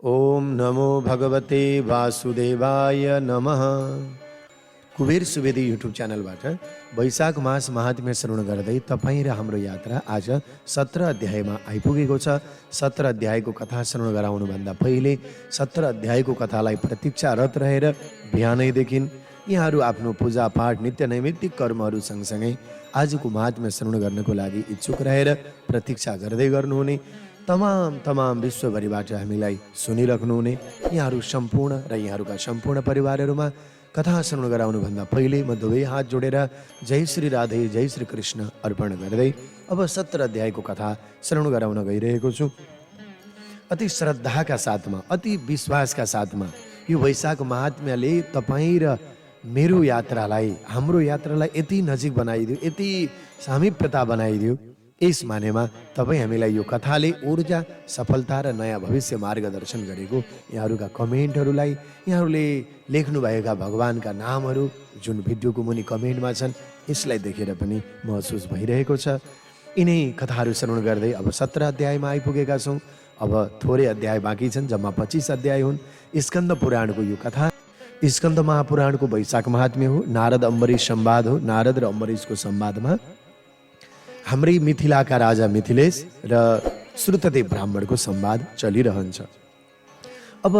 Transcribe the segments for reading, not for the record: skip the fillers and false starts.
ओम नमो भगवते वासुदेवाय नमः। कुबेर सुवेदी युट्युब च्यानलबाट वैशाख मास महात्म्य श्रवण गर्दै तपाईँ र हाम्रो यात्रा आज 17 अध्यायमा आइपुगेको छ। 17 अध्यायको कथा श्रवण गराउनुभन्दा पहिले 17 अध्यायको कथालाई प्रतीक्षारत रहेर बिहानैदेखि यहाँहरू आफ्नो पूजापाठ नित्य नैमित्तिक कर्महरू सँगसँगै आजको महात्म्य श्रवण गर्नको लागि इच्छुक रहेर प्रतीक्षा गर्दै गर्नुहुने तमाम विश्वभरिबाट हामीलाई सुनिराख्नुहुने यहाँहरू सम्पूर्ण र यहाँहरूका सम्पूर्ण परिवारहरूमा कथा श्रवण गराउनुभन्दा पहिले म दुवै हात जोडेर जय श्री राधे जय श्री कृष्ण अर्पण गर्दै अब 17 अध्यायको कथा श्रवण गराउन गइरहेको छु। अति श्रद्धाका साथमा, अति विश्वासका साथमा यो वैशाख महात्म्यले तपाईँ र मेरो यात्रालाई, हाम्रो यात्रालाई यति नजिक बनाइदियो, यति सामिप्यता बनाइदियो। यस मानेमा तपाईँ हामीलाई यो कथाले ऊर्जा, सफलता र नयाँ भविष्य मार्गदर्शन गरेको यहाँहरूका कमेन्टहरूलाई, यहाँहरूले लेख्नुभएका भगवानका नामहरू जुन भिडियोको मुनि कमेन्टमा छन्, यसलाई देखेर पनि महसुस भइरहेको छ। यिनै कथाहरू श्रवण गर्दै अब 17 अध्यायमा आइपुगेका छौँ। अब थोरै अध्याय बाँकी छन्, जम्मा 25 अध्याय हुन्। स्कन्द पुराणको यो कथा स्कन्द महापुराणको वैशाख महात्म्य हो। नारद अम्बरीश संवाद हो। नारद र अम्बरीशको संवादमा हाम्रै मिथिलाका राजा मिथिलेश र श्रुतदेव ब्राह्मणको संवाद चलिरहन्छ। अब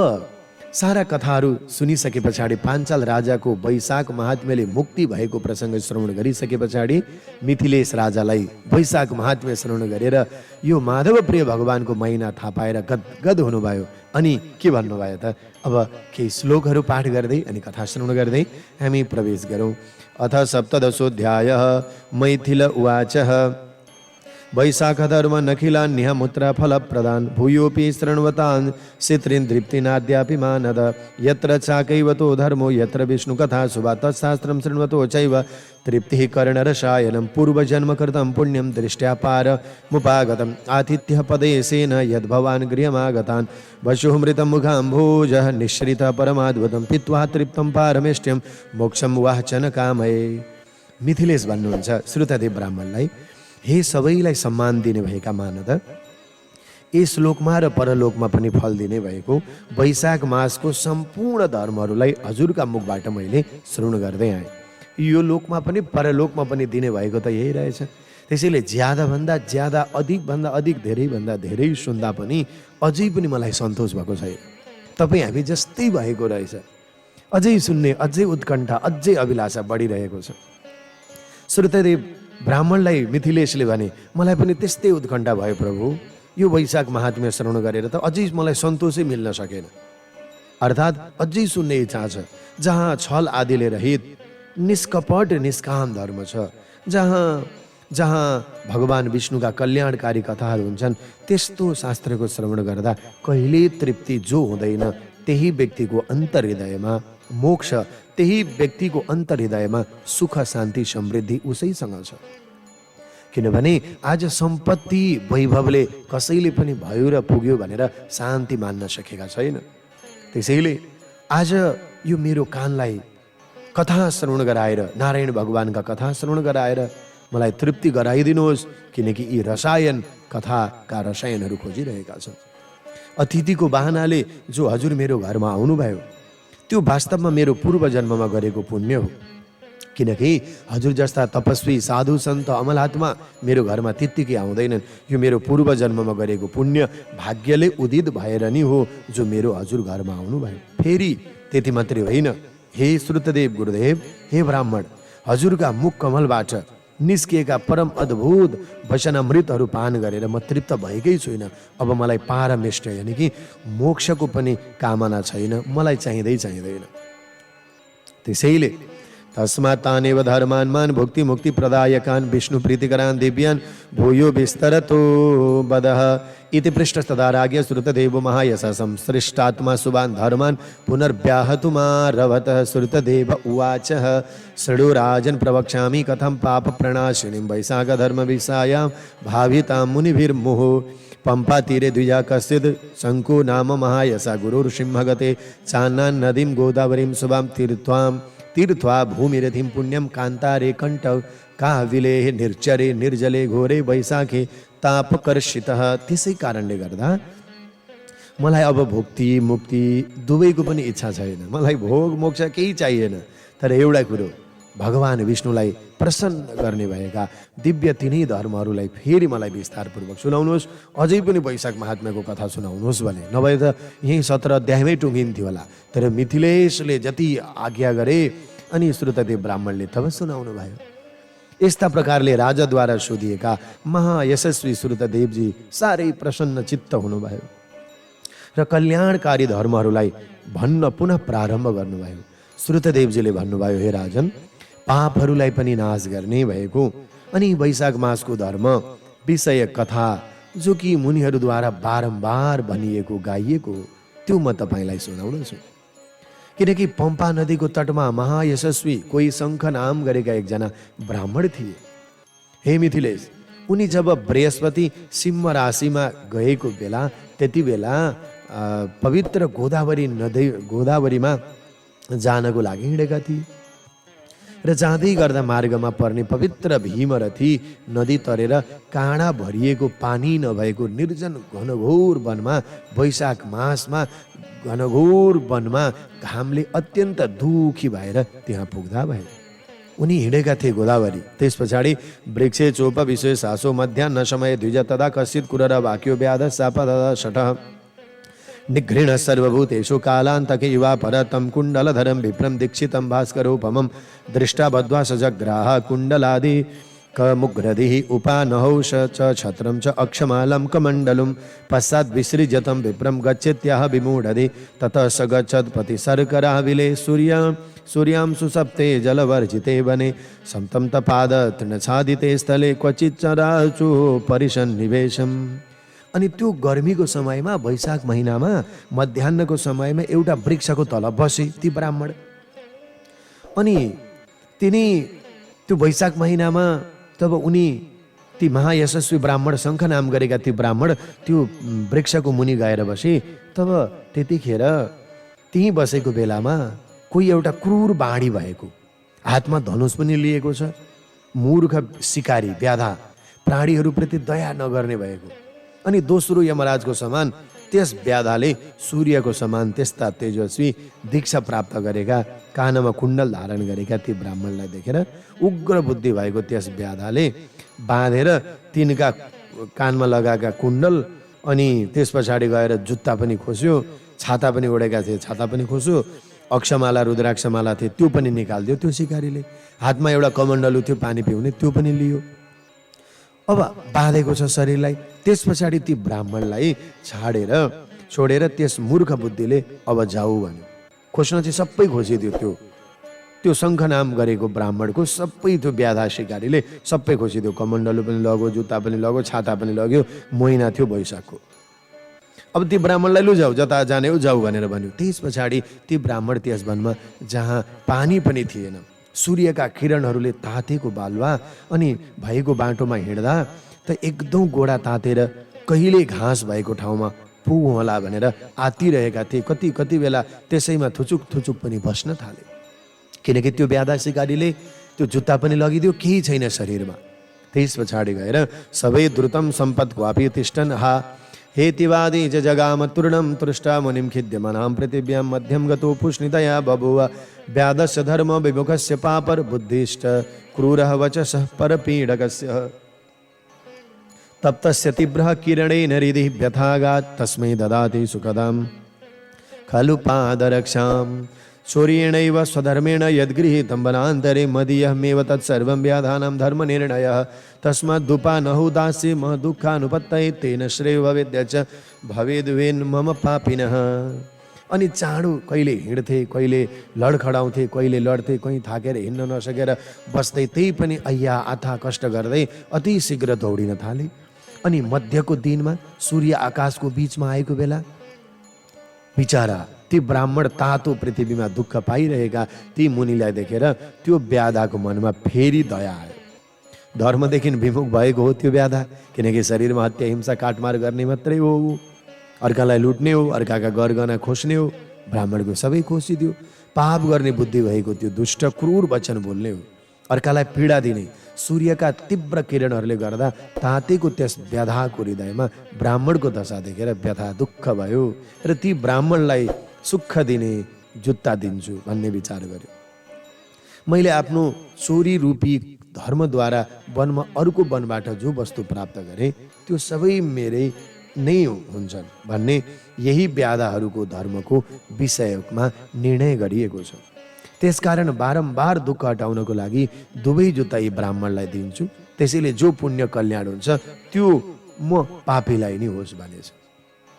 सारा कथाहरू सुनिसके पछाडि पाञ्चाल राजाको वैशाख महात्म्यले मुक्ति भएको प्रसङ्ग श्रवण गरिसके पछाडि मिथिलेश राजालाई वैशाख महात्म्य श्रवण गरेर यो माधव प्रिय भगवानको महिना थाहा पाएर गदगद हुनुभयो। अनि के भन्नुभयो त? अब केही श्लोकहरू पाठ गर्दै अनि कथा श्रवण गर्दै हामी प्रवेश गरौँ। अथ सप्तदशोऽध्यायः। मैथिल उवाच। वैशाख धर्म नखिलान्यः मुत्रा फल प्रदान भूयोपि शृण्वतान् सित्रीन् दृप्तिनाद्यापि मानद यत्र चाकैवतो धर्मो यत्र विष्णु कथा शुभा तत्शास्त्रं शृण्वतो चैव तृप्तिः कर्णरसायनं पूर्वजन्मकृतं पुण्यं दृष्ट्या पारमुपागतम् आतिथ्यः पदेशेन यद्भवान् गृहमागतान् वशुमृतं मुखाम्भोजः निःश्रितः परमाद्भुतं पीत्वा तृप्तं पारमेष्ट्यं मोक्षं वाचन कामये। मिथिलेश भन्नुहुन्छ श्रुतदेव ब्राह्मणलाई, हे सबैलाई सम्मान दिने भएका मानद, यस लोकमा र परलोकमा पनि फल दिने भएको वैशाख मासको सम्पूर्ण धर्महरूलाई हजुरका मुखबाट मैले श्रवण गर्दै आएँ। यो लोकमा पनि परलोकमा पनि दिने भएको त यही रहेछ। त्यसैले ज्यादाभन्दा ज्यादा, अधिकभन्दा अधिक, धेरैभन्दा धेरै सुन्दा पनि अझै पनि मलाई सन्तोष भएको छैन। तपाईँ हामी जस्तै भएको रहेछ। अझै सुन्ने, अझै उत्कण्ठा, अझै अभिलाषा बढिरहेको छ। श्रुतदेव ब्राह्मणलाई मिथिलेशले भने, मलाई पनि त्यस्तै उत्कण्ठा भयो प्रभु, यो वैशाख महात्म्य श्रवण गरेर त अझै मलाई सन्तोषै मिल्न सकेन। अर्थात् अझै सुन्ने इच्छा छ। जहाँ छल आदिले रहित निष्कपट निष्काम धर्म छ, जहाँ भगवान विष्णुका कल्याणकारी कथाहरू हुन्छन्, त्यस्तो शास्त्रको श्रवण गर्दा कहिले तृप्ति जो हुँदैन, त्यही व्यक्तिको अन्तर्हृदयमा मोक्ष, त्यही व्यक्तिको अन्तर्हृदयमा सुख, शान्ति, समृद्धि उसैसँग छ। किनभने आज सम्पत्ति वैभवले कसैले पनि भयो र पुग्यो भनेर शान्ति मान्न सकेका छैन। त्यसैले आज यो मेरो कानलाई कथा श्रवण गराएर, नारायण भगवानका कथा श्रवण गराएर मलाई तृप्ति गराइदिनुहोस्, किनकि यी रसायन, कथाका रसायनहरू खोजिरहेका छन्। अतिथिको बाहनाले जो हजुर मेरो घरमा आउनुभयो, त्यो वास्तवमा मेरो पूर्व जन्ममा गरेको पुण्य हो। किनकि हजुर जस्ता तपस्वी, साधु, सन्त, अमलात्मा मेरो घरमा त्यत्तिकै आउँदैनन्। यो मेरो पूर्व जन्ममा गरेको पुण्य भाग्यले उदित भएर नि हो जो मेरो हजुर घरमा आउनुभयो। फेरि त्यति मात्रै होइन, हे श्रुतदेव गुरुदेव, हे ब्राह्मण, हजुरका मुख कमलबाट निस्किएका परम अद्भुत वचनामृतहरू पान गरेर म तृप्त भएकै छुइनँ। अब मलाई पारमेष्ट यानि कि मोक्षको पनि कामना छैन, मलाई चाहिँदैन। त्यसैले तस्मात् तानेव धर्मान् मान् भुक्ति मुक्ति प्रदायकान् विष्णु प्रीतिकरान् दिव्यान् भूयो विस्तरतो वदः इति पृष्ठस्तदा राज्ञ श्रुतदेवो महायशः संसृष्टात्मा शुभान् धर्मान् पुनर्व्याहतुमारभतः। श्रुतदेव उवाच। शृणु राजन् प्रवक्ष्यामि कथं पाप प्रणाशिनीं वैशाखधर्मविषयां भावितां मुनिभिर्मुहुः। पंपातीरे द्विजा कश्चिद् शङ्को नाम महायशः गुरुर्सिंहगते चान्नां नदीं गोदावरीं शुभां तीर्थ्वा भूमिरधिं पुण्यं कान्तारे कण्ठ काविलेः निर्जरे निर्जले घोरे वैशाखे तापकर्षितः। त्यसै कारणले गर्दा मलाई अब भोक्ति मुक्ति दुवैको पनि इच्छा छैन, मलाई भोग मोक्ष केही चाहिएन। तर एउटा कुरो, भगवान विष्णुलाई प्रसन्न गर्ने भएका दिव्य तिनै धर्महरूलाई फेरि मलाई विस्तारपूर्वक सुनाउनुहोस्, अझै पनि वैशाख महात्म्यको कथा सुनाउनुहोस् भने। नभए त यही 17 अध्यायमै टुङ्गिन्थ्यो होला। तर मिथिलेशले जति आज्ञा गरे अनि श्रुतदेव ब्राह्मणले तब सुनाउनु भयो। यस्ता प्रकारले राजाद्वारा सोधिएका महायशस्वी श्रुतदेवजी साह्रै प्रसन्न चित्त हुनुभयो र कल्याणकारी धर्महरूलाई भन्न पुनः प्रारम्भ गर्नुभयो। श्रुतदेवजीले भन्नुभयो, हे राजन, पापहरूलाई पनि नाश गर्ने भएको अनि वैशाख मासको धर्म विषय कथा जो कि मुनिहरूद्वारा बारम्बार भनिएको गाइएको त्यो म तपाईँलाई सुनाउनेछु। किनकि पम्पा नदीको तटमा महायशस्वी कोही शङ्ख नाम गरेका एकजना ब्राह्मण थिए। हे मिथिलेश, उनी जब बृहस्पति सिंह राशिमा गएको बेला त्यति बेला पवित्र गोदावरीमा जानको लागि हिँडेका थिए र जाँदै गर्दा मार्गमा पर्ने पवित्र भीमरथी नदी तरेर काँडा भरिएको पानी नभएको निर्जन घनघोर वनमा वैशाख मासमा घनघोर वनमा घामले अत्यन्त दुखी भएर त्यहाँ पुग्दा भए। उनी हिँडेका थिए गोदावरी। त्यस पछाडि वृक्षे चोप विषय सासो मध्याह्न समय द्विज तदा कश्चित कुरर वाक्यो व्याध साप शठ निघृण सर्वभूतेषु कालान्तके युवा परतं कुण्डलधरं विप्रं दीक्षितं भास्करोपमं दृष्टा बद्ध्वा सजग्राह कुण्डलादि कमुग्रदिः उपानहौ च छत्रं च अक्षमालं कमण्डलुं पश्चात् विसृज्यतं विप्रं गच्छेत्याह विमूढदि ततः स गच्छत्पति सर्कराविले सूर्यां सुसप्ते जलवर्जिते वने संतं तपाद तृणछादिते स्थले क्वचित् चराचु परिसन्निवेशम्। अनि त्यो गर्मीको समयमा वैशाख महिनामा मध्याह्नको समयमा एउटा वृक्षको तल बसे ती ब्राह्मण। अनि तिनी त्यो वैशाख महिनामा तब उनी ती महायशस्वी ब्राह्मण शङ्ख नाम गरेका ती ब्राह्मण त्यो वृक्षको मुनि गएर बसे। तब त्यतिखेर त्यहीँ बसेको बेलामा कोही एउटा क्रूर बाँडी भएको, हातमा धनुष पनि लिएको छ, मूर्ख शिकारी व्याधा प्राणीहरूप्रति दया नगर्ने भएको अनि दोस्रो यमराजको समान त्यस व्याधाले सूर्यको समान त्यस्ता तेजस्वी दीक्षा प्राप्त गरेका कानमा कुण्डल धारण गरेका ती ब्राह्मणलाई देखेर उग्र बुद्धि भएको त्यस व्याधाले बाँधेर तिनका कानमा लगाएका कुण्डल अनि त्यस पछाडि गएर जुत्ता पनि खोस्यो, छाता पनि ओढेका थिए, छाता पनि खोस्यो, अक्षमाला रुद्राक्षमाला थिए त्यो पनि निकालिदियो त्यो शिकारीले, हातमा एउटा कमण्डलु थियो पानी पिउने त्यो पनि लियो। अब बाँधेको छ शरीरलाई। त्यस पछाडि ती ब्राह्मणलाई छोडेर त्यस मूर्ख बुद्धिले अब जाऊ भन्यो। खोज्न चाहिँ सबै खोजिदियो, त्यो शङ्ख नाम गरेको ब्राह्मणको सबै त्यो व्याधा शिकारीले सबै खोजिदियो। कमण्डलु पनि लग्यो, जुत्ता पनि लग्यो, छाता पनि लग्यो। महिना थियो वैशाखको। अब ती ब्राह्मणलाई लु जाऊ, जता जाने हो जाऊ भनेर भन्यो। त्यस पछाडि ती ब्राह्मण त्यस वनमा जहाँ पानी पनि थिएन, सूर्यका किरणहरूले तातेको बालुवा अनि भएको बाटोमा हिँड्दा त एकदम गोडा तातेर कहिले घाँस भएको ठाउँमा पुगौँ होला भनेर आतिरहेका थिए। कति बेला त्यसैमा थुचुक पनि बस्न थाले, किनकि त्यो व्याधा शिकारीले त्यो जुत्ता पनि लगिदियो, केही छैन शरीरमा। त्यस पछाडि गएर सबै द्रुतम सम्पत् क्वापि तिष्ठन् हा हेतिवादी जगाम तूर्णम तुष्टा मुनिम खिद्यमनां पृथिव्यां मध्यम गतो पुष्णितया बभूव व्याधस्य धर्म विमुखस्य पापर बुद्धिष्ट क्रूरः वचसः परपीडकस्य तप्तस्य तीव्रः किरणेन हृदि व्यथागात् तस्मै ददाति सुखदां खलु पादरक्षाम् शौर्येणैव स्वधर्मेण यद्गृहीतं वनान्तरे मदीयमेव तत्सर्वं व्याधानां धर्मनिर्णयः तस्मादुपानहु दास्ये महदुःखानुपत्तये तेन श्रेयो भवेद्यच भवेद्वेन मम पापिनः। अनि चाँडो कहिले हिँड्थे, कहिले लडखडाउँथे, कहिले लड्थे, कहीँ थाकेर हिँड्न नसकेर बस्दै त्यही पनि अय्या आथा कष्ट गर्दै अति शीघ्र दौडिन थाले। अनि मध्यको दिनमा सूर्य आकाशको बीचमा आएको बेला बिचारा ती ब्राह्मण तातो पृथ्वीमा दुःख पाइरहेका ती मुनिलाई देखेर त्यो व्याधाको मनमा फेरि दया आयो। धर्मदेखि विमुख भएको हो त्यो व्याधा, किनकि शरीरमा हत्या हिंसा काटमार गर्ने मात्रै हो, अर्कालाई लुट्ने हो, अर्काका गरगहना खोज्ने हो। ब्राह्मणको सबै खोसिदियो। पाप गर्ने बुद्धि भएको त्यो दुष्ट क्रूर वचन बोल्ने हो। अर्कालाई पीडा दिने सूर्यका तीव्र किरणहरूले गर्दा तातेको त्यस व्यथाको हृदयमा ब्राह्मणको दशा देखेर व्यथा दुःख भयो र ती ब्राह्मणलाई सुख दिने जुत्ता दिन्छु भन्ने विचार गर्यो। मैले आफ्नो चोरी रूपी धर्मद्वारा वनमा अरूको वनबाट जो वस्तु प्राप्त गरेँ त्यो सबै मेरै नै हुन्छन् भन्ने यही व्याधाहरूको धर्मको विषयमा निर्णय गरिएको छ। त्यसकारण बारम्बार दुःख हटाउनको लागि दुवै जुत्ता यी ब्राह्मणलाई दिन्छु। त्यसैले जो पुण्य कल्याण हुन्छ त्यो म पापीलाई नै होस् भनेछ।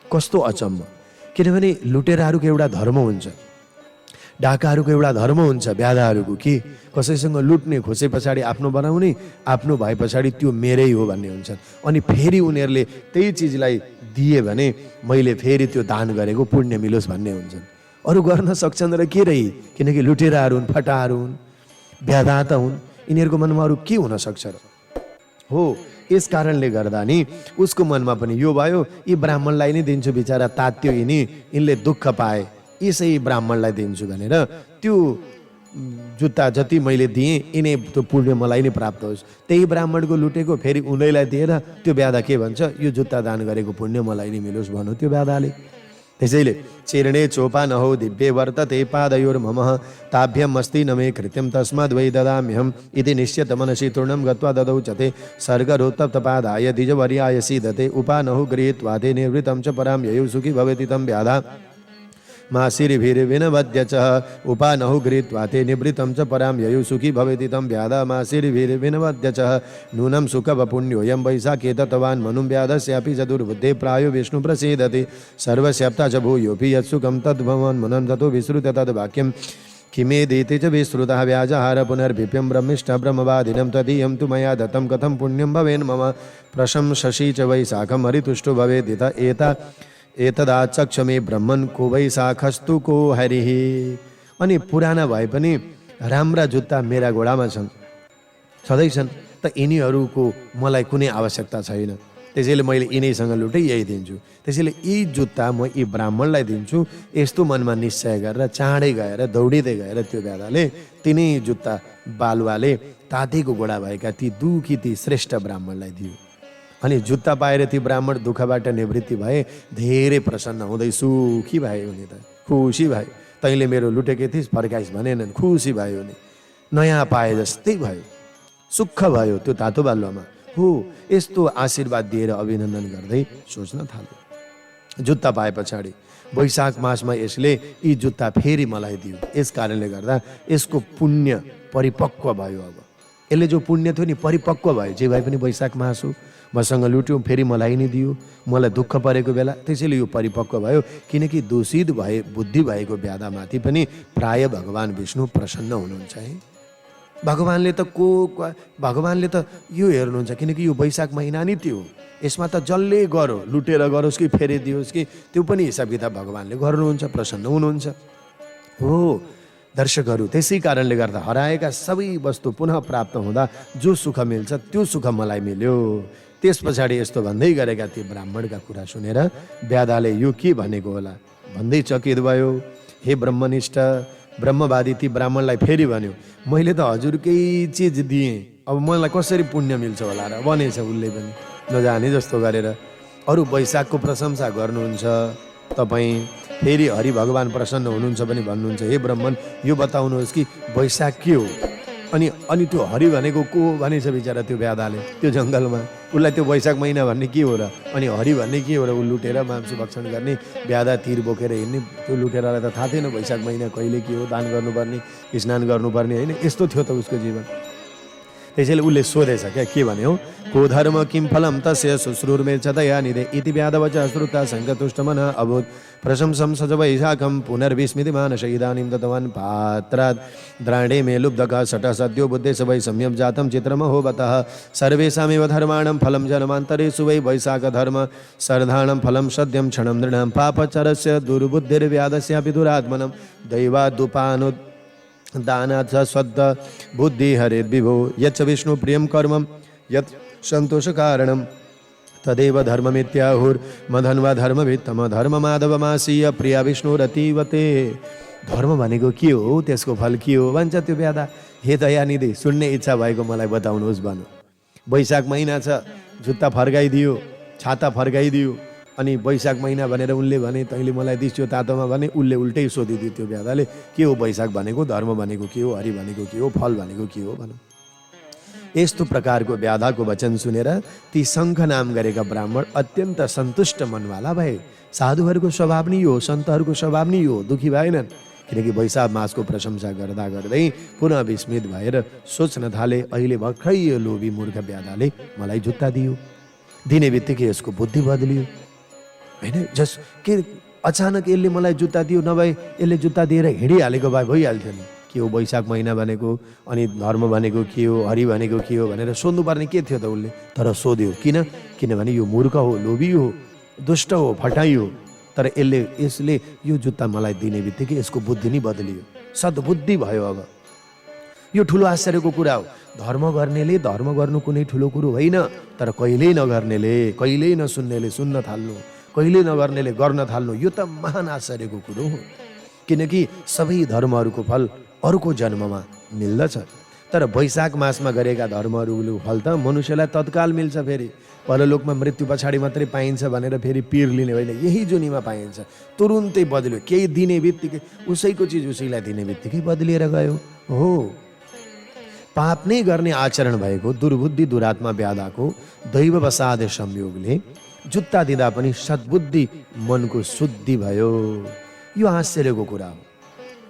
कस्तो अचम्म! किनभने लुटेराहरूको एउटा धर्म हुन्छ, डाकाहरूको एउटा धर्म हुन्छ, व्याधाहरूको कि कसैसँग लुट्ने, खोसे पछाडि आफ्नो बनाउने, आफ्नो भए पछाडि त्यो मेरै हो भन्ने हुन्छ। अनि फेरि उनीहरूले त्यही चिजलाई दिए भने मैले फेरि त्यो दान गरेको पुण्य मिलोस् भन्ने हुन्छन्। अरू गर्न सक्छन् र के रही, किनकि लुटेराहरू हुन्, फटाहरू हुन्, व्याधा त हुन्, यिनीहरूको मनमा अरू के हुन सक्छ र? हो, यस कारणले गर्दा नि उसको मनमा पनि यो भयो, यी ब्राह्मणलाई नै दिन्छु, बिचरा तात्यो यिनी, यिनले दुःख पाए, यसै ब्राह्मणलाई दिन्छु भनेर त्यो जुत्ता जति मैले दिएँ यिनै त्यो पुण्य मलाई नै प्राप्त होस्। त्यही ब्राह्मणको लुटेको फेरि उनीलाई दिएर त्यो व्याधा के भन्छ, यो जुत्ता दान गरेको पुण्य मलाई नै मिलोस् भन्यो त्यो व्याधाले। त्यसैले चीर्णे चोपा नहो दिव्ये वर्तते पादयोर मम ताभ्यम अस्ति न मे कृत्यं तस्माद् वै ददाम्यहम् इति निश्चित मनसि तूर्णं गत्वा ददौ च ते सर्गरोत्तप्तपादाय द्विजवर्याय सीदते उपानहु गृहीत्वा ते निर्वृतं च परां ययौ सुखी भवेति तं व्याधा मासिरिभिर्विनवद्य च उपानहु गृहीत्वा ते निवृत्तं च परां ययौ सुखी भवेति तं व्याधा मासिरिभिर्विनवद्य च नूनं सुखवपुण्योऽयं वैशाखे तवान् मनुं व्याधस्यापि चतुर्बुद्धे प्रायो विष्णु प्रसीदति सर्वस्याप्ता च भूयोऽपि यत्सुखं तद्भवन् मनन् ततो विश्रुत्य तद्वाक्यं किमेदेते च विश्रुतः व्याजहार पुनर्भिप्यं ब्रह्मिष्ठ ब्रह्मवादिनं तदीयं तु मया दत्तं कथं पुण्यं भवेन् मम प्रशंससि च वैशाखं हरितुष्टो भवेदित एतदाचक्षमे ब्रह्मन् को वैशाखस्तु को हरिः। अनि पुराना भए पनि राम्रा जुत्ता मेरा घोडामा छन्, छँदैछन्, त यिनीहरूको मलाई कुनै आवश्यकता छैन। त्यसैले मैले यिनैसँग लुटे यही दिन्छु। त्यसैले यी जुत्ता म यी ब्राह्मणलाई दिन्छु। यस्तो मनमा निश्चय गरेर चाँडै गएर दौडिँदै गएर त्यो व्याधाले तिनै जुत्ता बालुवाले तातेको घोडा भएका ती दुखी ती श्रेष्ठ ब्राह्मणलाई दियो। अनि जुत्ता पाएर ती ब्राह्मण दुःखबाट निवृत्ति भए, धेरै प्रसन्न हुँदै सुखी भयो। उनी त खुसी भयो, तैँले मेरो लुटेकै थिइस् फर्काइस् भनेनन्, खुसी भयो। उनी नयाँ पाए जस्तै भयो, सुख भयो त्यो तातो बालुवामा। हो, यस्तो आशीर्वाद दिएर अभिनन्दन गर्दै सोच्न थाल्यो। जुत्ता पाए पछाडि वैशाख मासमा यसले यी जुत्ता फेरि मलाई दियो। यस कारणले गर्दा यसको पुण्य परिपक्व भयो। अब यसले जो पुण्य थियो नि परिपक्व भयो। जे भए पनि वैशाख मास हो, मसँग लुट्यो, फेरि मलाई नै दियो, मलाई दुःख परेको बेला, त्यसैले यो परिपक्व भयो। किनकि दूषित भए बुद्धि भएको व्याधामाथि पनि प्राय भगवान् विष्णु प्रसन्न हुनुहुन्छ है। भगवान्ले त यो हेर्नुहुन्छ, किनकि यो वैशाख महिना नै त्यो, यसमा त जसले गरो, लुटेर गरोस् कि फेरि दियोस् कि त्यो पनि हिसाब किताब भगवान्ले गर्नुहुन्छ, प्रसन्न हुनुहुन्छ। हो दर्शकहरू, त्यसै कारणले गर्दा हराएका सबै वस्तु पुनः प्राप्त हुँदा जो सुख मिल्छ त्यो सुख मलाई मिल्यो। त्यस पछाडि यस्तो भन्दै गरेका ती ब्राह्मणका कुरा सुनेर व्याधाले यो के भनेको होला भन्दै चकित भयो। हे ब्रह्मनिष्ठ ब्रह्मवादी ती ब्राह्मणलाई फेरि भन्यो, मैले त हजुरकै चिज दिएँ, अब मलाई कसरी पुण्य मिल्छ होला र भनेछ। उसले पनि नजाने जस्तो गरेर अरू वैशाखको प्रशंसा गर्नुहुन्छ तपाईँ, फेरि हरि भगवान् प्रसन्न हुनुहुन्छ पनि भन्नुहुन्छ। हे ब्राह्मण, यो बताउनुहोस् कि वैशाख के हो? अनि त्यो हरि भनेको को भनेछ बिचरा त्यो व्याधाले त्यो जङ्गलमा। उसलाई त्यो वैशाख महिना भन्ने के हो र, अनि हरि भन्ने के हो र? ऊ लुटेर मांस भक्षण गर्ने, व्याधा तिर बोकेर हिँड्ने, त्यो लुटेरलाई त थाहा थिएन वैशाख महिना कहिले के हो, दान गर्नुपर्ने, स्नान गर्नुपर्ने, होइन? यस्तो थियो त उसको जीवन। त्यसैले उसले सोधेछ क्या, के भने हो? को धर्म किम फलम तस्य शुश्रूर्मेच्छतया निधे इति व्याधवच श्रुता सङ्गतुष्टमनः अभूत् प्रशंसं सज वैशाखं पुनर्विस्मृतिमानस इदानीं दत्तवान् पात्रात् द्राणे मे लुब्धकः सटः सद्यो बुद्धे स वै सम्यक् जातं चित्रमहोवतः सर्वेषामेव धर्माणां फलं जन्मान्तरेषु वै वैशाखधर्म सर्धाणं फलं सद्यं क्षणं नृणां पापचरस्य दुर्बुद्धिर्व्याधस्यापि दुरात्मनं दैवादुपानुद् दानात् स्वद्ध बुद्धि हरेद्विभो यच्च विष्णु प्रियं कर्मं यत् संतोषकारणं तदेव धर्ममित्याहुर्मधन्वा धर्मवित्तम धर्ममाधवमासीय प्रिया विष्णुरतीवते। धर्म भनेको के हो, त्यसको फल के हो भन्छ त्यो ब्याधा। हे दयानिधि, सुन्ने इच्छा भएको मलाई बताउनुहोस् भन्नु। वैशाख महिना छ, जुत्ता फर्काइदियो, छाता फर्काइदियो, अनि वैशाख महिना भनेर उनले भने, तैँले मलाई दिस्यो तातोमा भने, उसले उल्टै सोधिदियो त्यो ब्याधाले, के हो वैशाख भनेको, धर्म भनेको के हो, हरि भनेको के हो, फल भनेको के हो भनौँ। यस्तो प्रकारको ब्याधाको वचन सुनेर ती शङ्ख नाम गरेका ब्राह्मण अत्यन्त सन्तुष्ट मनवाला भए। साधुहरूको स्वभाव नै हो, सन्तहरूको स्वभाव नै हो, दुखी भएनन्। किनकि वैशाख मासको प्रशंसा गर्दा गर्दै पुनः विस्मित भएर सोच्न थाले, अहिले भर्खरै यो लोभी मूर्ख ब्याधाले मलाई जुत्ता दियो, दिने बित्तिकै यसको बुद्धि बदलियो होइन। के अचानक यसले मलाई जुत्ता दियो, नभए यसले जुत्ता दिएर हिँडिहालेको भए भइहाल्थ्यो नि। के हो वैशाख महिना भनेको, अनि धर्म भनेको के हो, हरि भनेको के हो भनेर सोध्नुपर्ने के थियो त उसले। तर सोध्यो किनभने यो मूर्ख हो, लोभी हो, दुष्ट हो, फटाइ हो। तर यसले यो जुत्ता मलाई दिने बित्तिकै यसको बुद्धि नै बदलियो, सद्बुद्धि भयो। अब यो ठुलो आश्चर्यको कुरा हो। धर्म गर्नेले धर्म गर्नु कुनै ठुलो कुरो होइन, तर कहिल्यै नगर्नेले, कहिल्यै नसुन्नेले सुन्न थाल्नु, कहिल्यै नगर्नेले गर्न थाल्नु, यो त महान आश्चर्यको कुरो हो। किनकि सबै धर्महरूको फल अर्को जन्ममा मिल्दछ। तर वैशाख मासमा गरेका धर्महरूको फल त मनुष्यलाई तत्काल मिल्छ। फेरि परलोकमा मृत्यु पछाडि मात्रै पाइन्छ भनेर फेरि पिर लिने होइन, यही जुनीमा पाइन्छ। तुरुन्तै बदल्यो, केही दिने बित्तिकै उसैको चिज उसैलाई दिने बित्तिकै बदलिएर गयो। हो, पाप नै गर्ने आचरण भएको दुर्बुद्धि दुरात्मा ब्याधाको दैववसाद संयोगले जुत्ता दिँदा पनि सद्बुद्धि मनको शुद्धि भयो। यो आश्चर्यको कुरा हो,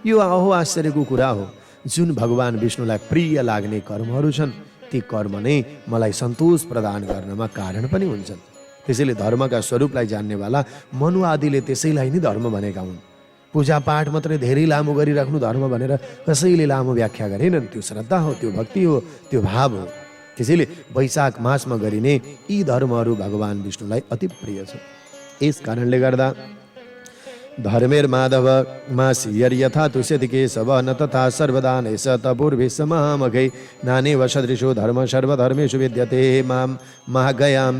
यो आश्चर्यको कुरा हो। जुन भगवान विष्णुलाई प्रिय लाग्ने कर्महरू छन्, ती कर्म नै मलाई सन्तोष प्रदान गर्नमा कारण पनि हुन्छन्। त्यसैले धर्मका स्वरूपलाई जान्नेवाला मनु आदिले त्यसैलाई नै धर्म भनेका हुन्। पूजापाठ मात्रै धेरै लामो गरिराख्नु धर्म भनेर कसैले लामो व्याख्या गरेनन्। त्यो श्रद्धा हो, त्यो भक्ति हो, त्यो भाव हो। त्यसैले वैशाख मासमा गरिने यी धर्महरू भगवान विष्णुलाई अति प्रिय छ। यस कारणले गर्दा धर्मेर माधव मासी यथा तुष्यति केशव न तथा सर्वदा नैष तपूर्भिः समामघै नानेव सदृशो धर्म सर्वधर्मेषु विद्यते मां महागयां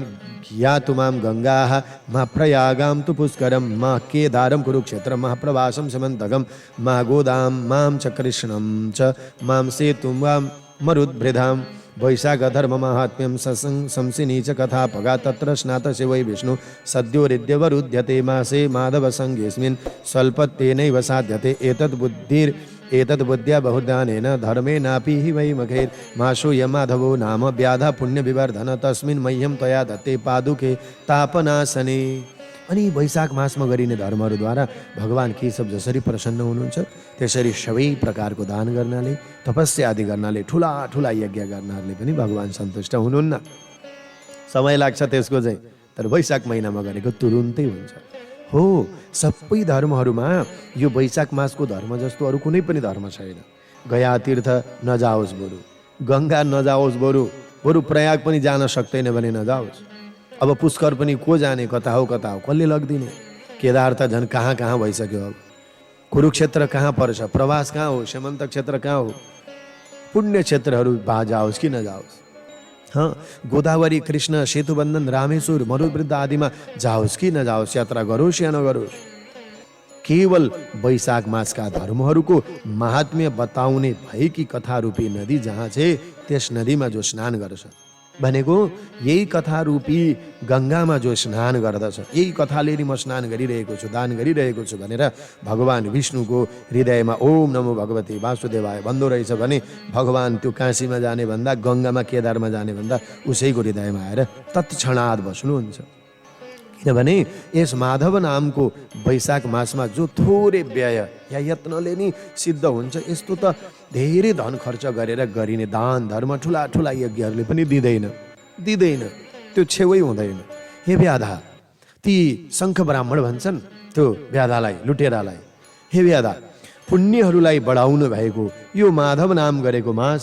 यातु मां गङ्गाः मा प्रयागां तु पुष्करं मा केदारं कुरुक्षेत्रं मा प्रवासं समन्तकं मा गोदां मां च कृष्णं च मां सेतुं वां मरुद्भृधां वैशाख धर्म महात्म्यं संसिनी च कथा पगा तत्र स्नात शिवै विष्णु सद्योरिद्यवरुध्यते मासे माधव संगेऽस्मिन् स्वल्पत्वेनैव साध्यते एतद् बुद्ध्या बहुदानेन धर्मेनापि हि वै मखैर् माशो यमाधवो नाम व्याधा पुण्य विवर्धन तस्मिन् मह्यं त्वया दत्ते पादुके तापनाशने। अनि वैशाख मासमा गरिने धर्महरूद्वारा भगवान केशव जसरी प्रसन्न हुनुहुन्छ, त्यसरी सबै प्रकारको दान गर्नाले, तपस्या आदि गर्नाले, ठुला ठुला यज्ञ गर्नाले पनि भगवान सन्तुष्ट हुनुहुन्न। समय लाग्छ त्यसको चाहिँ, तर वैशाख महिनामा गरेको तुरुन्तै हुन्छ। हो, सबै धर्महरूमा यो वैशाख मासको धर्म जस्तो अरू कुनै पनि धर्म छैन। गया तीर्थ नजाओस् बरु, गङ्गा नजाओस् बरु प्रयाग पनि जान सक्दैन भने नजाओस्। अब पुष्कर पनि को जाने, कता हो कसले लगिदिने। केदार त झन् कहाँ कहाँ भइसक्यो। अब कुरुक्षेत्र कहाँ पर्छ, प्रवास कहाँ हो, सेमन्त क्षेत्र कहाँ हो। पुण्य क्षेत्रहरू जाओस् कि नजाओस्। गोदावरी, कृष्ण, सेतुबन्धन, रामेश्वर, मरुवृद्ध आदिमा जाओस् कि नजाओस्, यात्रा गरोस् या नगरोस्, केवल वैशाख मासका धर्महरूको महात्म्य बताउने भएकी कथारूपी नदी जहाँ छ, त्यस नदीमा जो स्नान गर्छ भनेको यही कथारूपी गङ्गामा जो स्नान गर्दछ, यही कथाले नि म स्नान गरिरहेको छु, दान गरिरहेको छु भनेर भगवान विष्णुको हृदयमा ओम नमो भगवते वासुदेवाय भन्दो रहेछ भने भगवान त्यो काशीमा जाने भन्दा, गङ्गामा केदारमा जाने भन्दा उसैको हृदयमा आएर तत्क्षणात् बस्नुहुन्छ। किनभने यस माधव नामको वैशाख मासमा जो थोरै व्यय या यत्नले नि सिद्ध हुन्छ, यस्तो त धेरै धन खर्च गरेर गरिने दान धर्म ठुला ठुला यज्ञहरूले पनि दिँदैन, त्यो छेउै हुँदैन। हे व्याधा, ती शङ्ख ब्राह्मण भन्छन् त्यो व्याधालाई, लुटेरालाई, हे व्याधा, पुण्यहरूलाई बढाउनु भएको यो माधव नाम गरेको मास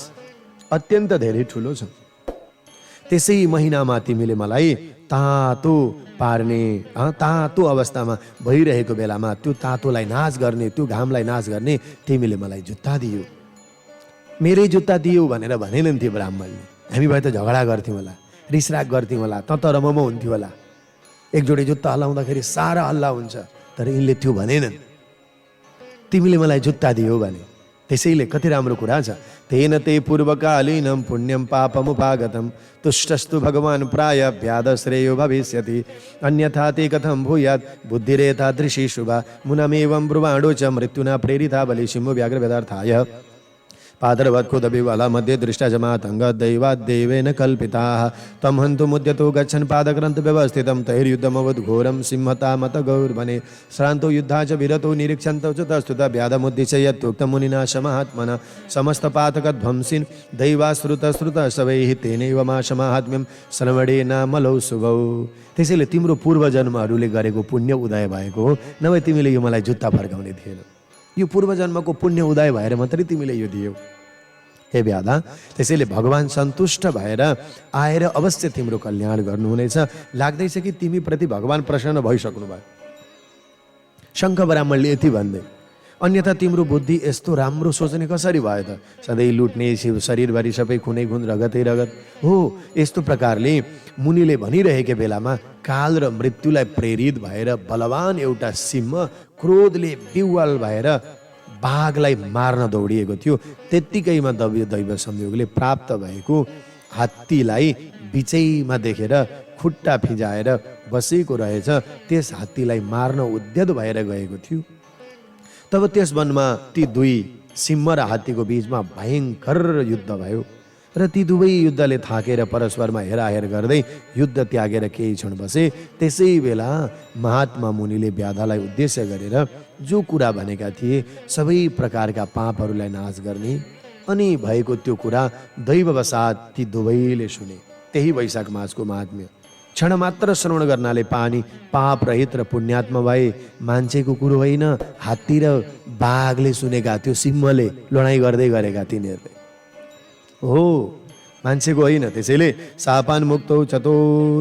अत्यन्त धेरै ठुलो छ। त्यसै महिनामा तिमीले मलाई तातो पार्ने, तातो अवस्थामा भइरहेको बेलामा त्यो तातोलाई नाश गर्ने, त्यो घामलाई नाश गर्ने तिमीले मलाई जुत्ता दियो। मेरै जुत्ता दियो भनेर भनेनन् थियो ब्राह्मणले। हामी भए त झगडा गर्थ्यौँ होला, रिसराग गर्थ्यौँ होला, ततरममा हुन्थ्यो होला। एक जोडी जुत्ता हल्लाउँदाखेरि सारा हल्ला हुन्छ, तर यिनले त्यो भनेनन्। तिमीले मलाई जुत्ता दियो भने। त्यसैले कति राम्रो कुरा छ, तेन ते पूर्वकालीनं पुण्यं पापमुपागतं तुष्टस्तु भगवान् प्राय व्याधश्रेयो भविष्यति अन्यथा ते कथं भूयात् बुद्धिरेतादृशी शुभा मुनमेवं ब्रुवाणो च मृत्युना प्रेरिता बलिसिंहो व्याघ्रवेदार्थाय पादरवत्कुदविवला मध्ये दृष्टा जमातङ्गदैवाद्देवेन कल्पिताः तं हन्तुमुद्यतो गच्छन् पादग्रन्थव्यवस्थितं तैर्युद्धमवद्घोरं सिंहतामत गौर्वने श्रान्तो युद्धा च विरतो निरीक्षन्तौ च तस्तुतः व्याधमुद्दिश्य यत्युक्तमुनिना शमात्मना समस्तपातकध्वंसिन् दैवाश्रुतश्रुतशवैः तेनैव माशमाहात्म्यं श्रवणेनामलौ शुभौ। त्यसैले तिम्रो पूर्वजन्महरूले गरेको पुण्य उदय भएको हो, नभए तिमीले यो मलाई जुत्ता फर्काउने थिएन। यो पूर्वजन्मको पुण्य उदय भएर मात्रै तिमीले यो दियौ हे व्याधा। त्यसैले भगवान् सन्तुष्ट भएर आएर अवश्य तिम्रो कल्याण गर्नुहुनेछ। लाग्दैछ कि तिमी प्रति भगवान् प्रसन्न भइसक्नु भयो। शङ्ख ब्राह्मणले यति भन्दै, अन्यथा तिम्रो बुद्धि यस्तो राम्रो सोच्ने कसरी भयो त? सधैँ लुट्ने, शरीरभरि सबै खुनै खुन, रगतै रगत हो। यस्तो प्रकारले मुनिले भनिरहेका बेलामा काल र मृत्युलाई प्रेरित भएर बलवान एउटा सिंह क्रोधले विह्वल भएर बाघलाई मार्न दौडिएको थियो। त्यत्तिकैमा दैव संयोगले प्राप्त भएको हात्तीलाई बिचैमा देखेर खुट्टा फिजाएर बसेको रहेछ। त्यस हात्तीलाई मार्न उद्यत भएर गएको थियो। तब त्यस वनमा ती दुई सिंह र हात्तीको बीचमा भयङ्कर युद्ध भयो र ती दुवै युद्धले थाकेर परस्परमा हेराहेर गर्दै युद्ध त्यागेर केही क्षण बसे। त्यसै बेला महात्मा मुनिले व्याधलाई उद्देश्य गरेर जो कुरा भनेका थिए, सबै प्रकारका पापहरूलाई नाश गर्ने अनि भएको त्यो कुरा दैववशात ती दुवैले सुने। त्यही वैशाख मासको महात्म्य। क्षण मात्र श्रवण गर्नाले पानी पाप रहित र पुण्यात्मा भए। मान्छेको कुरो होइन, हात्ती र बाघले सुनेका, त्यो सिंहले लडाइँ गर्दै गरेका तिनीहरूले हो, मान्छेको होइन। त्यसैले सापान मुक्तौ चतो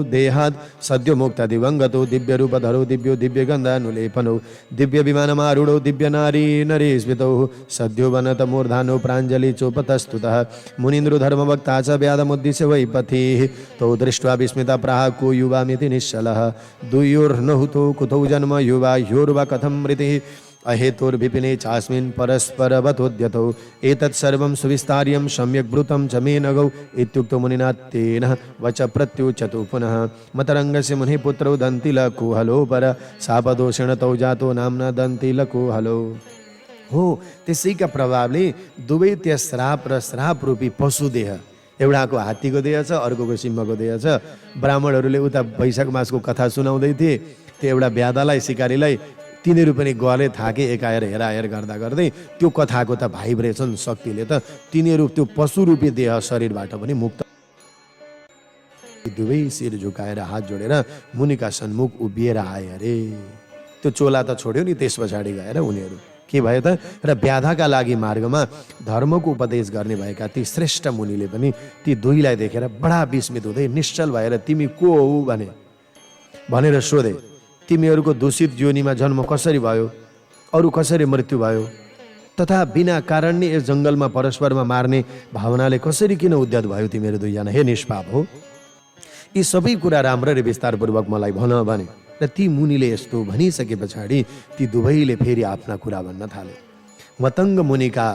देहाद सद्यो मुक्त दिवंगतो दिव्य रूपधरो दिव्यो दिव्य गन्धानुलेपनौ दिव्य विमानमारूढौ दिव्य नारी नरेस्मितौ सद्यो वनत मूर्धानो प्राञ्जलि चोपतस्तुतः मुनीन्द्रो धर्मवक्ता च व्याधमुद्दिश्य वै पथिः तौ दृष्ट्वा विस्मिता प्राह को युवामिति निश्चलः दुयोर्नहुतो कुतौ जन्म युवा ह्योर्वा कथं मृतिः अहेतुर्विपिने चास्मिन् परस्परवतोद्यतौ एतत् सर्वं सुविस्तार्यं सम्यक् ब्रूतं च मे नगौ इत्युक्तो मुनिना तेन वच प्रत्युच्यतु पुनः मतरङ्गस्य मुनिः पुत्रौ दन्तिलकुहलो पर शापदोषेण तौ जातो नाम्ना दन्तिलकुहलो हो। त्यसैका प्रभावले दुवै त्यस श्राप र श्राप रूपी पशुदेह, एउटाको हात्तीको देह छ, अर्कोको सिंहको देह छ। ब्राह्मणहरूले उता वैशाख मासको कथा सुनाउँदै थिए। त्यो एउटा व्याधालाई, सिकारीलाई तिनीहरू पनि गले थाके एकाएर हेराहेर गर्दा गर्दै त्यो कथाको त भाइब्रेसन शक्तिले त तिनीहरू त्यो पशुरूपी देह शरीरबाट पनि मुक्त। दुवै शिर झुकाएर हात जोडेर मुनिका सन्मुख उभिएर आए अरे। त्यो चोला त छोड्यो नि, त्यस पछाडि गएर उनीहरू के भयो त? र व्याधाका लागि मार्गमा धर्मको उपदेश गर्ने भएका ती श्रेष्ठ मुनिले पनि ती दुईलाई देखेर बडा विस्मित हुँदै निश्चल भएर तिमी को हौ भनेर सोधे। तिमीहरूको दूषित योनिमा जन्म कसरी भयो? अरू कसरी मृत्यु भयो? तथा बिना कारण नै यस जङ्गलमा परस्परमा मार्ने भावनाले कसरी किन उद्यत भयो तिमीहरू दुईजना? हे निष्पाप हो, यी सबै कुरा राम्ररी विस्तारपूर्वक मलाई भन भने। र ती मुनिले यस्तो भनिसके पछाडि ती दुवैले फेरि आफ्ना कुरा भन्न थाले। मतङ्ग मुनिका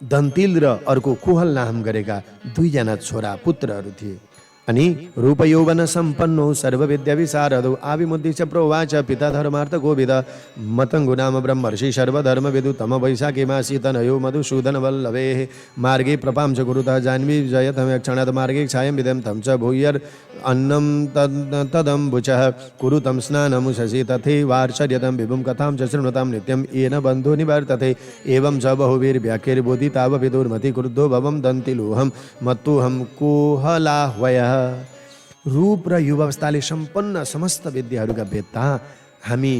दन्तिल र अर्को कुहल नाम गरेका दुईजना छोरा पुत्रहरू थिए। अनि रूप यौवन सम्पन्नो सर्वविद्या विशारदौ आविमुद्दिश्य प्रोवाच पिता धर्मार्थ गोविद मतङ्गु नाम ब्रह्मर्षि सर्वधर्मविदु तम वैशाखे मासी तनयो मधुसूदन वल्लभेः मार्गे प्रपां च कुरुतः जाह्नवी जयतमक्षणात् मार्गे छायं विदं तं च भूयर् अन्नं तदम्बुचः कुरुतं स्नानमुषसि तथैवार्षर्यतं विभुं कथां च शृणुतां नित्यं येन बन्धो निवर्तते एवं च बहुभिर्व्याख्यैर्बोधितावविदुर्मति क्रुद्धो भवं दन्तिलोहं मत्तोऽहं कोहलाह्वयः। रूप र युवावस्थाले सम्पन्न समस्त विद्याहरूका वेत्ता हामी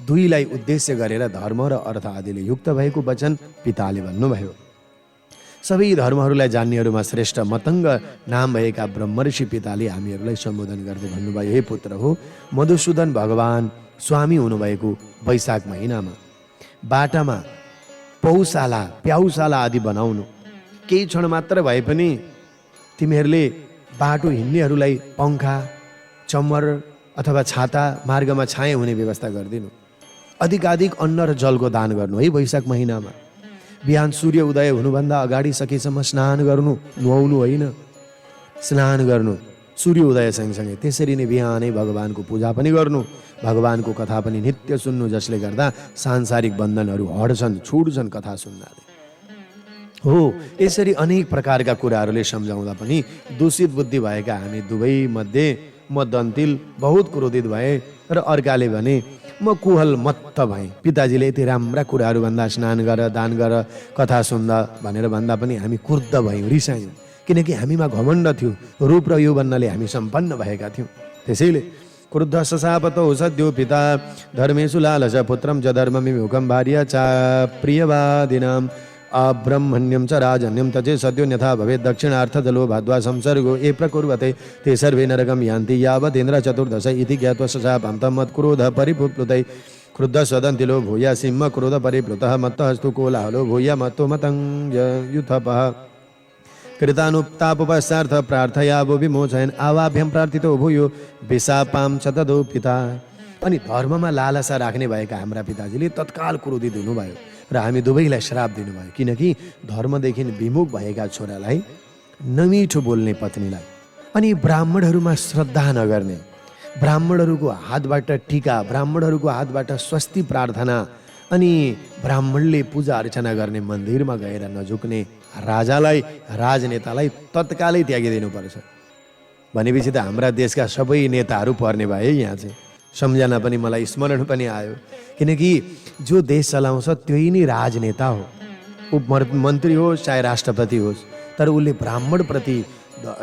दुईलाई उद्देश्य गरेर धर्म र अर्थ आदिले युक्त भएको वचन पिताले भन्नुभयो। सबै धर्महरूलाई जान्नेहरूमा श्रेष्ठ मतङ्ग नाम भएका ब्रह्मर्षि पिताले हामीहरूलाई सम्बोधन गर्दै भन्नुभयो, हे पुत्र हो, मधुसूदन भगवान स्वामी हुनुभएको वैशाख महिनामा बाटामा पौशाला प्याउशाला आदि बनाउनु। केही क्षण मात्र भए पनि तिमीहरूले बाटो हिँड्नेहरूलाई पङ्खा, चम्मर अथवा छाता, मार्गमा छाया हुने व्यवस्था गरिदिनु। अधिकाधिक अन्न र जलको दान गर्नु है वैशाख महिनामा। बिहान सूर्य उदय हुनुभन्दा अगाडि सकेसम्म स्नान गर्नु, नुहाउनु होइन, स्नान गर्नु सूर्य उदय सँगसँगै। त्यसरी नै बिहानै भगवानको पूजा पनि गर्नु, भगवानको कथा पनि नित्य सुन्नु, जसले गर्दा सांसारिक बन्धनहरू हट्छन्, छुट्छन् कथा सुन्नाले। हो, यसरी अनेक प्रकारका कुराहरूले सम्झाउँदा पनि दूषित बुद्धि भएका हामी दुवै मध्ये म दन्तिल बहुत क्रोधित भएँ र अर्काले भने म कुहल मत्त भएँ। पिताजीले यति राम्रा कुराहरू भन्दा, स्नान गर, दान गर, कथा सुन्दा भनेर भन्दा पनि हामी क्रुद्ध भयौँ, रिसायौँ, किनकि हामीमा घमण्ड थियो, रूप र यौवनले हामी सम्पन्न भएका थियौँ। त्यसैले क्रुद्ध सशापतो सद्यो पिता धर्मेषु लालच पुत्रम च धर्ममिमुखं भार्य च प्रियवादिनाम् अब्रह्मण्यं च राजन्यं तचे सद्यो न्यथा भवेत् दक्षिणार्थदलो भाद्वा संसर्गो ये प्रकुर्वते ते सर्वे नरकं यान्ति यावदेन्द्र चतुर्दश इति ज्ञात्वा सशापं तं मत्क्रोध परिप्लुतै क्रुद्ध स्वदन्तिलो भूया सिंह क्रोध परिप्लुतः मत्तहस्तु कोलाहलो भूया मत्तो मतं युथपः कृतानुप्तापुपस्सार्थ प्रार्थया वो विमोचयन् आवाभ्यं प्रार्थितो भूयो विशापां च तदो पिता। अनि धर्ममा लालसा राख्ने भएका हाम्रा पिताजीले तत्काल क्रोधित हुनुभयो र हामी दुवैलाई श्राप दिनुभयो, किनकि धर्मदेखि विमुख भएका छोरालाई, नमिठो बोल्ने पत्नीलाई, अनि ब्राह्मणहरूमा श्रद्धा नगर्ने, ब्राह्मणहरूको हातबाट टीका, ब्राह्मणहरूको हातबाट स्वस्ति प्रार्थना, अनि ब्राह्मणले पूजा अर्चना गर्ने मन्दिरमा गएर नझुक्ने राजालाई, राजनेतालाई तत्कालै त्यागिदिनुपर्छ भनेपछि त हाम्रा देशका सबै नेताहरू पर्ने भए यहाँ चाहिँ। सम्झना पनि मलाई स्मरण पनि आयो, किनकि जो देश चलाउँछ त्यही नै राजनेता हो, उपमन्त्री होस् चाहे राष्ट्रपति होस्, तर उसले ब्राह्मणप्रति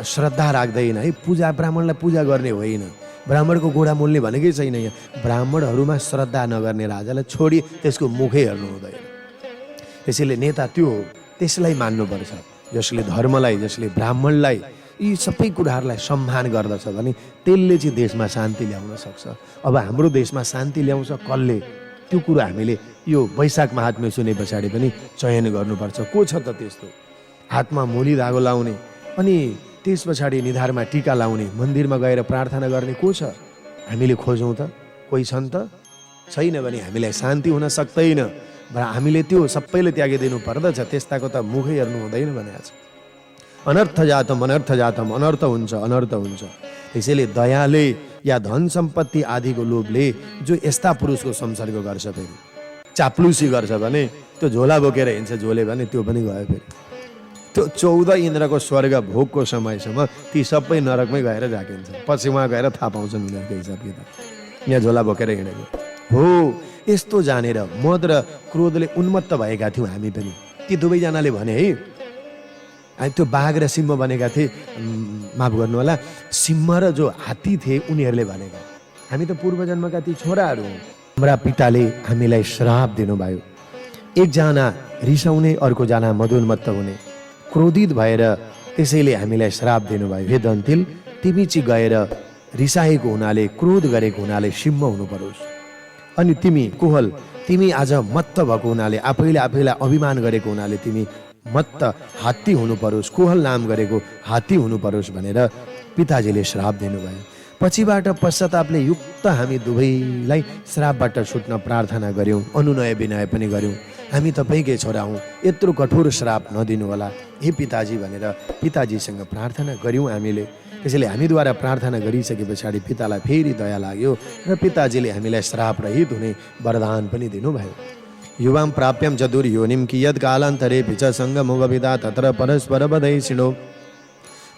श्रद्धा राख्दैन है, पूजा, ब्राह्मणलाई पूजा गर्ने होइन, ब्राह्मणको गोडा मोल्ने भनेकै छैन यहाँ। ब्राह्मणहरूमा श्रद्धा नगर्ने राजालाई छोडी त्यसको मुखै हेर्नु हुँदैन। त्यसैले नेता त्यो हो, त्यसलाई मान्नुपर्छ, जसले धर्मलाई, जसले ब्राह्मणलाई, यी सबै कुराहरूलाई सम्मान गर्दछ भने त्यसले चाहिँ देशमा शान्ति ल्याउन सक्छ। अब हाम्रो देशमा शान्ति ल्याउँछ कसले, त्यो कुरो हामीले यो वैशाख महात्म्य सुने पछाडि पनि चयन गर्नुपर्छ। को छ त त्यस्तो हातमा मोली धागो लाउने, अनि त्यस पछाडि निधारमा टीका लाउने, मन्दिरमा गएर प्रार्थना गर्ने को छ? हामीले खोजौँ त, कोही छन् त? छैन भने हामीलाई शान्ति हुन सक्दैन। हामीले त्यो सबैले त्यागिदिनु पर्दछ, त्यस्ताको त मुखै हेर्नु हुँदैन भनेको छ। अनर्थ जातम अनर्थ जातम, अनर्थ हुन्छ, अनर्थ हुन्छ। त्यसैले दयाले या धन सम्पत्ति आदिको लोभले जो यस्ता पुरुषको संसर्ग गर्छ, फेरि चाप्लुसी गर्छ भने, त्यो झोला बोकेर हिँड्छ झोले भने त्यो पनि गयो फेरि। त्यो 14 इन्द्रको स्वर्ग भोगको समयसम्म ती सबै नरकमै गएर झाकिन्छ, पछि उहाँ गएर थाहा पाउँछन् उनीहरूको हिसाब किताब, यहाँ झोला बोकेर हिँडेको हो। यस्तो जानेर मद र क्रोधले उन्मत्त भएका थियौँ हामी पनि। ती दुवैजनाले भने है, त्यो बाघ र सिंह बनेका थिए, माफ गर्नु होला, सिंह र जो हात्ती थिए उनीहरूले भनेका, हामी त पूर्वजन्मका ती छोराहरू हौँ। हाम्रा पिताले हामीलाई श्राप दिनुभयो, एकजना रिसाउने, अर्कोजना मदोन्मत्त हुने, क्रोधित भएर त्यसैले हामीलाई श्राप दिनुभयो। हे दन्तिल, तिमी चाहिँ गएर रिसाएको हुनाले, क्रोध गरेको हुनाले सिंह हुनु परोस्, अनि तिमी कुहल, तिमी आज मत्त भएको हुनाले, आफैलाई अभिमान गरेको हुनाले तिमी मत्त हात्ती हुनु परोस्, कुहल नाम गरेको हात्ती हुनु परोस् भनेर पिताजीले श्राप दिनुभयो। पछिबाट पश्चातापले युक्त हामी दुवैलाई श्रापबाट छुट्न प्रार्थना गऱ्यौँ, अनुनय विनय पनि गऱ्यौँ। हामी तपाईँकै छोरा हौँ, यत्रो कठोर श्राप नदिनु होला हे पिताजी भनेर पिताजीसँग प्रार्थना गऱ्यौँ हामीले। त्यसैले हामीद्वारा प्रार्थना गरिसके पछाडि पितालाई फेरि दया लाग्यो र पिताजीले हामीलाई श्राप रहित हुने वरदान पनि दिनुभयो। युवां प्राप्यं चतुर्योनिं कियत् कालान्तरे च सङ्गमुपविदा तत्र परस्परवदैषिणो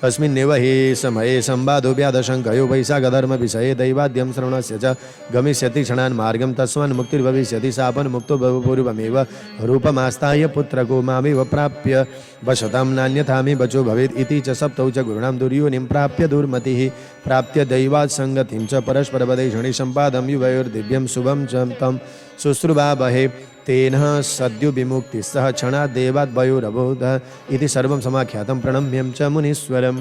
तस्मिन्नेव हि समये संवादो व्याधशङ्कयो वैशाखधर्मविषये दैवाद्यं श्रवणस्य च गमिष्यति क्षणान् मार्गं तस्मान्मुक्तिर्भविष्यति शापन्मुक्तो पूर्वमेव रूपमास्ताय पुत्रको मामेव प्राप्य वशतां नान्यथा मे बचो भवेत् इति च सप्तौ च गुरूणां दुर्योनिं प्राप्य दुर्मतिः प्राप्य दैवात् सङ्गतिं च परस्परवदैषणि सम्पादं युवयोर्दिव्यं शुभं च तं शुश्रुवावहे तेन सद्यो विमुक्ति सह क्षणात् देवात् वयोरबोध इति सर्वं समाख्यातं प्रणम्यं च मुनीश्वरम।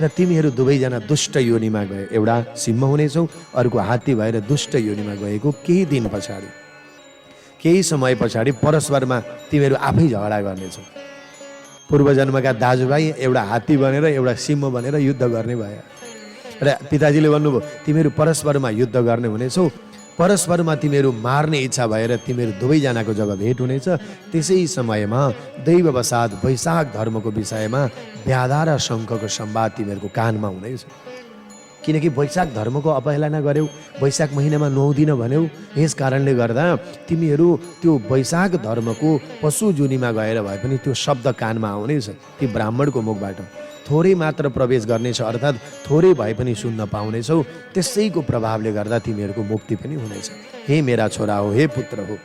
र तिमीहरू दुवैजना दुष्ट योनिमा गए, एउटा सिंह हुनेछौ, अर्को हात्ती भएर दुष्ट योनिमा गएको केही दिन पछाडि, केही समय पछाडि परस्परमा तिमीहरू आफै झगडा गर्नेछौ। पूर्वजन्मका दाजुभाइ एउटा हात्ती बनेर एउटा सिंह बनेर युद्ध गर्ने भए र पिताजीले भन्नुभयो तिमीहरू परस्परमा युद्ध गर्ने हुनेछौ परस्परमा तिमीहरू मार्ने इच्छा भएर तिमीहरू दुवैजनाको जब भेट हुनेछ त्यसै समयमा दैववसात वैशाख धर्मको विषयमा व्याधा र शङ्खको संवाद तिमीहरूको कानमा हुनेछ। किनकि वैशाख धर्मको अपहेलना गर्यौ, वैशाख महिनामा 9 दिन भन्यौ, यस कारणले गर्दा तिमीहरू त्यो वैशाख धर्मको पशु जुनीमा गएर भए पनि त्यो शब्द कानमा आउनेछ। ती ब्राह्मणको मुखबाट थोरै मात्र प्रवेश गर्नेछ, अर्थात् थोरै भए पनि सुन्न पाउनेछौ। त्यसैको प्रभावले गर्दा तिमीहरूको मुक्ति पनि हुनेछ। हे मेरा छोरा हो, हे पुत्र हो।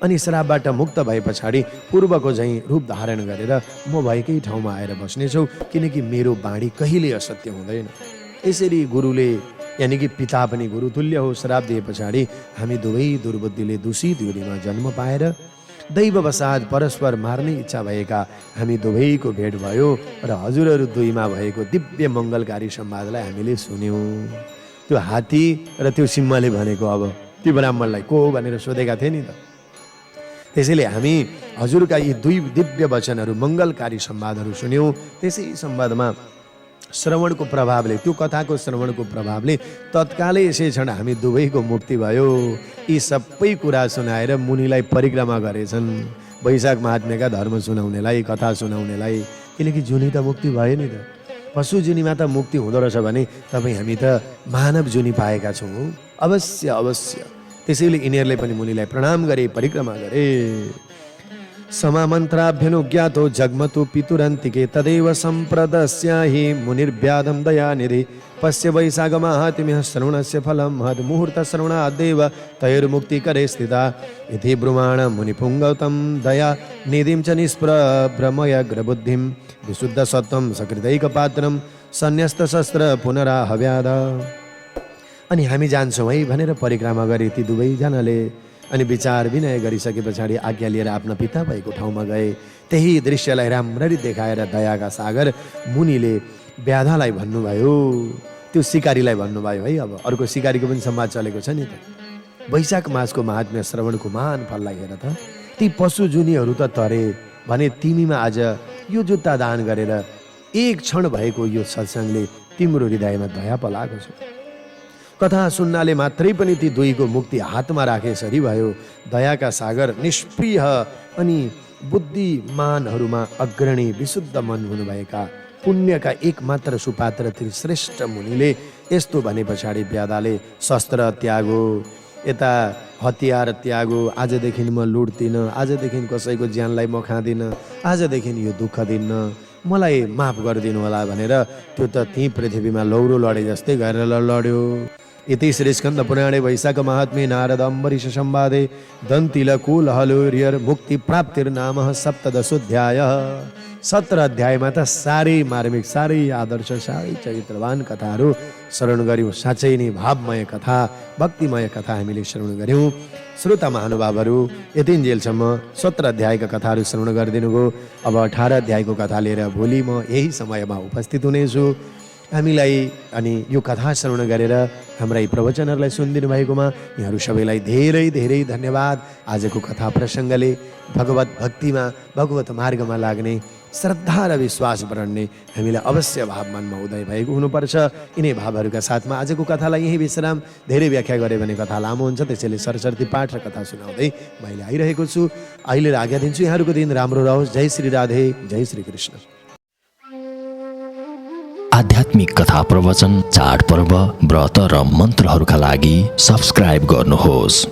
अनि श्रापबाट मुक्त भए पछाडि पूर्वको झैँ रूप धारण गरेर म भएकै ठाउँमा आएर बस्नेछौ, किनकि मेरो बाणी कहिले असत्य हुँदैन। यसरी गुरुले यानि कि पिता पनि गुरु तुल्य हो। श्राप दिए पछाडि हामी दुवै दुर्बुद्धिले दूषित योनिमा जन्म पाएर दैववसात परस्पर मार्ने इच्छा भएका हामी दुवैको भेट भयो र हजुरहरू दुईमा भएको दिव्य मङ्गलकारी संवादलाई हामीले सुन्यौँ। त्यो हात्ती र त्यो सिंहले भनेको अब त्यो ब्राह्मणलाई को हो भनेर सोधेका थिए नि त। त्यसैले हामी हजुरका यी दुई दिव्य वचनहरू मङ्गलकारी संवादहरू सुन्यौँ। त्यसै संवादमा श्रवणको प्रभावले, त्यो कथाको श्रवणको प्रभावले तत्कालै यसै क्षण हामी दुवैको मुक्ति भयो। यी सबै कुरा सुनाएर मुनिलाई परिक्रमा गरेछन्, वैशाख महात्म्यका धर्म सुनाउनेलाई, कथा सुनाउनेलाई। किनकि जुनी त मुक्ति भयो नि त। पशु जुनीमा त मुक्ति हुँदो रहेछ भने तपाईँ हामी त मानव जुनी पाएका छौँ। अवश्य अवश्य। त्यसैले यिनीहरूले पनि मुनिलाई प्रणाम गरे, परिक्रमा गरे। समामन्त्राभ्यनुज्ञातो जग्मतु पितुरन्तिके तदेव सम्प्रदस्याहि मुनिर्व्याधं दयानिधि पश्य वैशाखमाहात्म्यः श्रवणस्य फलं महद्मुहूर्तश्रवणादेव तैर्मुक्तिकरे स्थिता इति ब्रुवाण मुनिपुङ्गौतं दया निधिं च निष्प्रभ्रमयग्रबुद्धिं विशुद्धसत्त्वं सकृदैकपात्रं सन्न्यस्तशस्त्र पुनराहव्याध। अनि हामी जान्छौँ है भनेर परिक्रमा गरे ती दुवैजनाले। अनि विचार विनय गरिसके पछाडि आज्ञा लिएर आफ्ना पिता भएको ठाउँमा गए। त्यही दृश्यलाई राम्ररी देखाएर दयाका सागर मुनिले व्याधालाई भन्नुभयो, त्यो सिकारीलाई भन्नुभयो है। अब अर्को सिकारीको पनि संवाद चलेको छ नि त। वैशाख मासको महात्म्य श्रवणको महान फललाई हेर त। ती पशु जुनीहरू त तरे भने तिमीमा आज यो जुत्ता दान गरेर एक क्षण भएको यो सत्सङ्गले तिम्रो हृदयमा दया पलाएको छ। कथा सुन्नाले मात्रै पनि ती दुईको मुक्ति हातमा राखेसरी भयो। दयाका सागर निष्प्रिय अनि बुद्धिमानहरूमा अग्रणी विशुद्ध मन हुनुभएका पुण्यका एकमात्र सुपात्र श्रेष्ठ मुनिले यस्तो भने पछाडि व्याधाले शस्त्र त्यागो, यता हतियार त्यागो, आजदेखि म लुट्दिनँ, आजदेखि कसैको ज्यानलाई म खाँदिनँ, आजदेखि यो दुःख दिन्न, मलाई माफ गरिदिनु होला भनेर त्यो त त्यहीँ पृथ्वीमा लौरो लडे जस्तै गरेर लड्यो। इति श्री स्कन्द पुराणे वैशाख महात्म्ये नारद अम्बरीश संवादे दन्तिलकुलहलूर्यर मुक्ति प्राप्तिर्नाम सप्तदशोऽध्याय। 17 अध्यायमा त साह्रै मार्मिक, साह्रै आदर्श, साह्रै चरित्रवान कथाहरू श्रवण गऱ्यौँ। साँच्चै नै भावमय कथा, भक्तिमय कथा हामीले श्रवण गऱ्यौँ। श्रोता महानुभावहरू यतिन्जेलसम्म 17 अध्यायका कथाहरू श्रवण गरिदिनु भयो। अब 18 अध्यायको कथा लिएर भोलि म यही समयमा उपस्थित हुनेछु। हामीलाई अनि यो कथा श्रवण गरेर हाम्रा यी प्रवचनहरूलाई सुनिदिनु भएकोमा यहाँहरू सबैलाई धेरै धेरै धन्यवाद। आजको कथा प्रसङ्गले भगवत भक्तिमा, भगवत मार्गमा लाग्ने, श्रद्धा र विश्वास बढ्ने हामीलाई अवश्य भावमानमा उदय भएको हुनुपर्छ। यिनै भावहरूका साथमा आजको कथालाई यही विश्राम। धेरै व्याख्या गरे भने कथा लामो हुन्छ, त्यसैले सरसर्ती पाठ र कथा सुनाउँदै मैले आइरहेको छु। अहिले आज्ञा दिन्छु। यहाँहरूको दिन राम्रो रहोस्। जय श्री राधे, जय श्री कृष्ण। आध्यात्मिक कथा प्रवचन, चाडपर्व, व्रत र मन्त्रहरूका लागि सब्स्क्राइब गर्नुहोस्।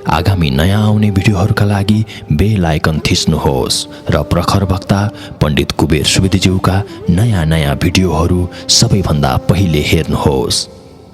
आगामी नयाँ आउने भिडियोहरूका लागि बेल आइकन थिच्नुहोस् र प्रखर वक्ता पण्डित कुबेर सुवेदीज्यूका नयाँ भिडियोहरू सबैभन्दा पहिले हेर्नुहोस्।